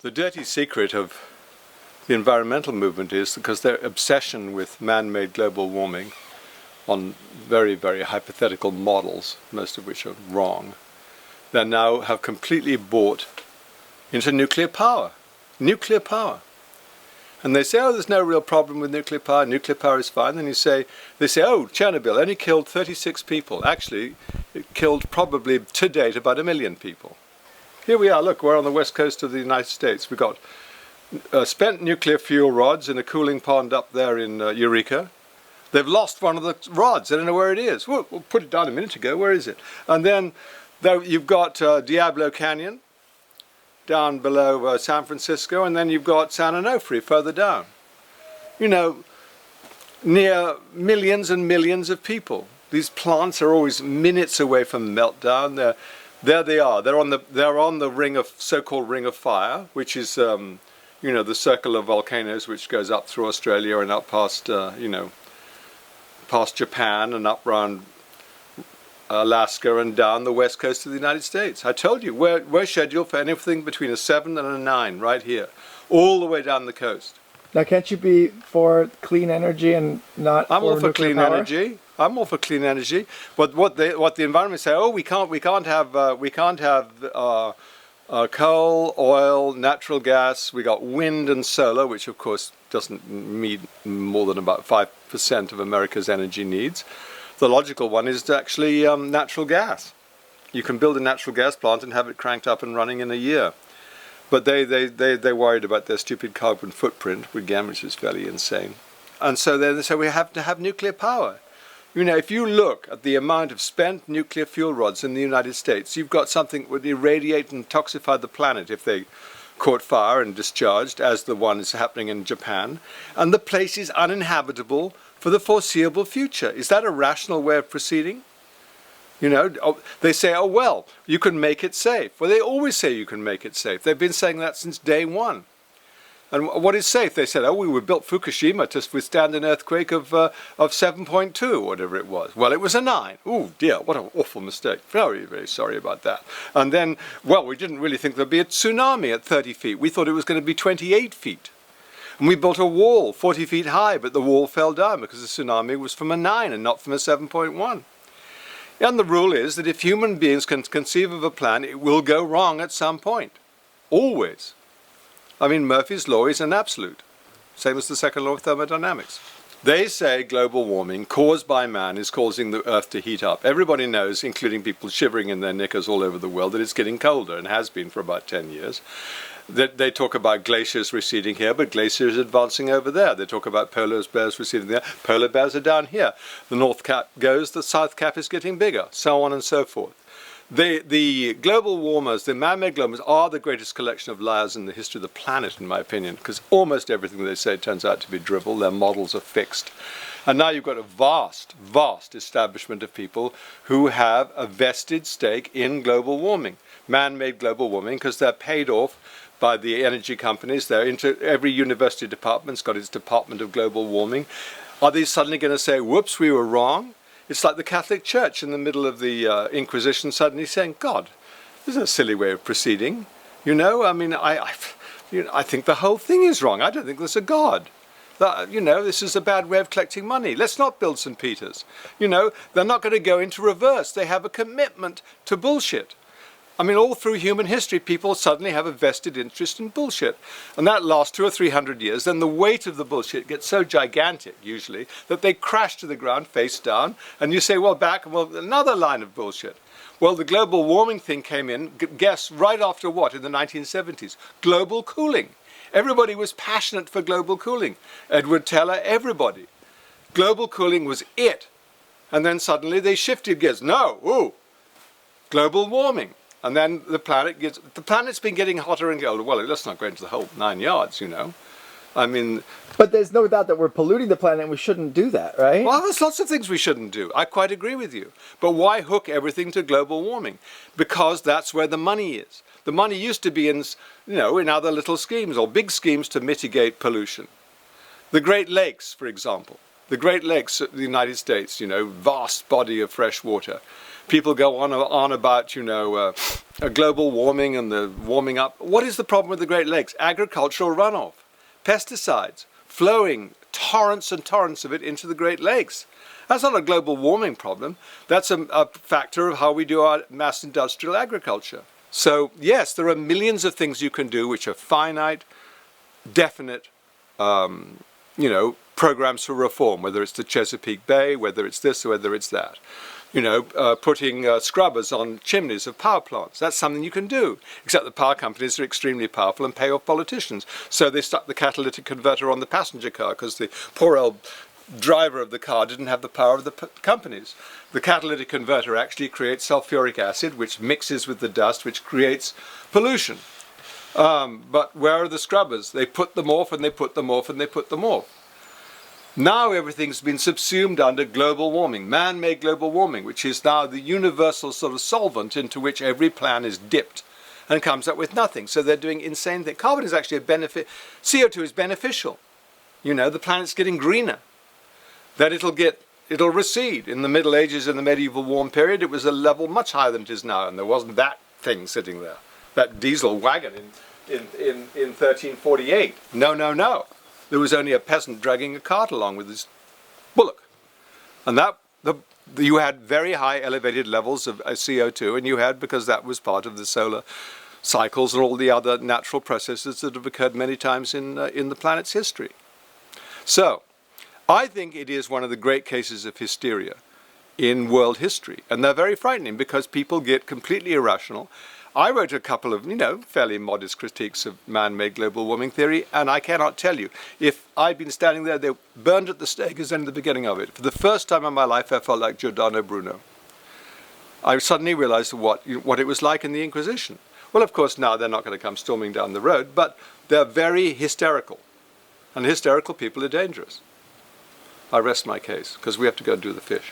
The dirty secret of the environmental movement is because their obsession with man-made global warming on very, very hypothetical models, most of which are wrong, they now have completely bought into nuclear power. Nuclear power. And they say, oh, there's no real problem with nuclear power is fine. Then they say, oh, Chernobyl only killed 36 people. Actually, it killed probably to date about 1 million people. Here we are, look, we're on the west coast of the United States. We've got spent nuclear fuel rods in a cooling pond up there in Eureka. They've lost one of the rods, they don't know where it is. We'll put it down a minute ago, where is it? And then you've got Diablo Canyon down below San Francisco, and then you've got San Onofre further down. You know, near millions and millions of people. These plants are always minutes away from meltdown. There they are. They're on the ring of so-called ring of fire, which is you know, the circle of volcanoes which goes up through Australia and up past you know, past Japan and up around Alaska and down the west coast of the United States. I told you we're scheduled for anything between a 7 and a 9 right here, all the way down the coast. Now, can't you be for clean energy and not? I'm all for clean power? energy. I'm all for clean energy. But what the environment say? Oh, we can't have coal, oil, natural gas. We got wind and solar, which of course doesn't meet more than about 5% of America's energy needs. The logical one is actually natural gas. You can build a natural gas plant and have it cranked up and running in a year. But they're worried about their stupid carbon footprint, again, which is fairly insane. And so they say we have to have nuclear power. You know, if you look at the amount of spent nuclear fuel rods in the United States, you've got something that would irradiate and toxify the planet if they caught fire and discharged, as the one is happening in Japan. And the place is uninhabitable for the foreseeable future. Is that a rational way of proceeding? You know, they say, oh, well, you can make it safe. Well, they always say you can make it safe. They've been saying that since day one. And what is safe? They said, oh, we built Fukushima to withstand an earthquake of 7.2, whatever it was. Well, it was a 9. Oh, dear, what an awful mistake. Very, very sorry about that. And then, well, we didn't really think there'd be a tsunami at 30 feet. We thought it was going to be 28 feet. And we built a wall 40 feet high, but the wall fell down because the tsunami was from a 9 and not from a 7.1. And the rule is that if human beings can conceive of a plan, it will go wrong at some point. Always. I mean, Murphy's law is an absolute. Same as the second law of thermodynamics. They say global warming caused by man is causing the Earth to heat up. Everybody knows, including people shivering in their knickers all over the world, that it's getting colder and has been for about 10 years. They talk about glaciers receding here, but glaciers advancing over there. They talk about polar bears receding there. Polar bears are down here. The north cap goes, the south cap is getting bigger, so on and so forth. The global warmers, the man-made global warmers, are the greatest collection of liars in the history of the planet, in my opinion, because almost everything they say turns out to be drivel. Their models are fixed. And now you've got a vast, vast establishment of people who have a vested stake in global warming, man-made global warming, because they're paid off by the energy companies. Every university department's got its department of global warming. Are they suddenly going to say, whoops, we were wrong? It's like the Catholic Church in the middle of the Inquisition suddenly saying, God, this is a silly way of proceeding. You know, I mean, I think the whole thing is wrong. I don't think there's a God. You know, this is a bad way of collecting money. Let's not build St. Peter's. You know, they're not going to go into reverse. They have a commitment to bullshit. I mean, all through human history, people suddenly have a vested interest in bullshit. And that lasts 200 or 300 years. Then the weight of the bullshit gets so gigantic, usually, that they crash to the ground face down. And you say, well, another line of bullshit. Well, the global warming thing came in, guess, right after what, in the 1970s? Global cooling. Everybody was passionate for global cooling. Edward Teller, everybody. Global cooling was it. And then suddenly they shifted gears. No, global warming. And then the planet's been getting hotter and colder. Well, let's not go into the whole 9 yards, you know. I mean... But there's no doubt that we're polluting the planet and we shouldn't do that, right? Well, there's lots of things we shouldn't do. I quite agree with you. But why hook everything to global warming? Because that's where the money is. The money used to be in, you know, in other little schemes or big schemes to mitigate pollution. The Great Lakes, for example. The Great Lakes of the United States, you know, vast body of fresh water. People go on about, global warming and the warming up. What is the problem with the Great Lakes? Agricultural runoff, pesticides, flowing torrents and torrents of it into the Great Lakes. That's not a global warming problem. That's a factor of how we do our mass industrial agriculture. So yes, there are millions of things you can do which are finite, definite, programs for reform, whether it's the Chesapeake Bay, whether it's this, or whether it's that. Putting scrubbers on chimneys of power plants. That's something you can do, except the power companies are extremely powerful and pay off politicians. So they stuck the catalytic converter on the passenger car because the poor old driver of the car didn't have the power of the companies. The catalytic converter actually creates sulfuric acid, which mixes with the dust, which creates pollution. But where are the scrubbers? They put them off and they put them off and they put them off. Now everything's been subsumed under global warming, man-made global warming, which is now the universal sort of solvent into which every plan is dipped and comes up with nothing. So they're doing insane things. Carbon is actually a benefit. CO2 is beneficial. The planet's getting greener. That it'll recede. In the Middle Ages, in the medieval warm period, it was a level much higher than it is now, and there wasn't that thing sitting there, that diesel wagon in 1348. No. There was only a peasant dragging a cart along with his bullock. And you had very high elevated levels of CO2, and you had, because that was part of the solar cycles and all the other natural processes that have occurred many times in the planet's history. So, I think it is one of the great cases of hysteria in world history. And they're very frightening because people get completely irrational. I wrote a couple of, fairly modest critiques of man-made global warming theory, and I cannot tell you, if I'd been standing there, they burned at the stake as in the beginning of it. For the first time in my life, I felt like Giordano Bruno. I suddenly realized what it was like in the Inquisition. Well, of course, now they're not going to come storming down the road, but they're very hysterical. And hysterical people are dangerous. I rest my case, because we have to go and do the fish.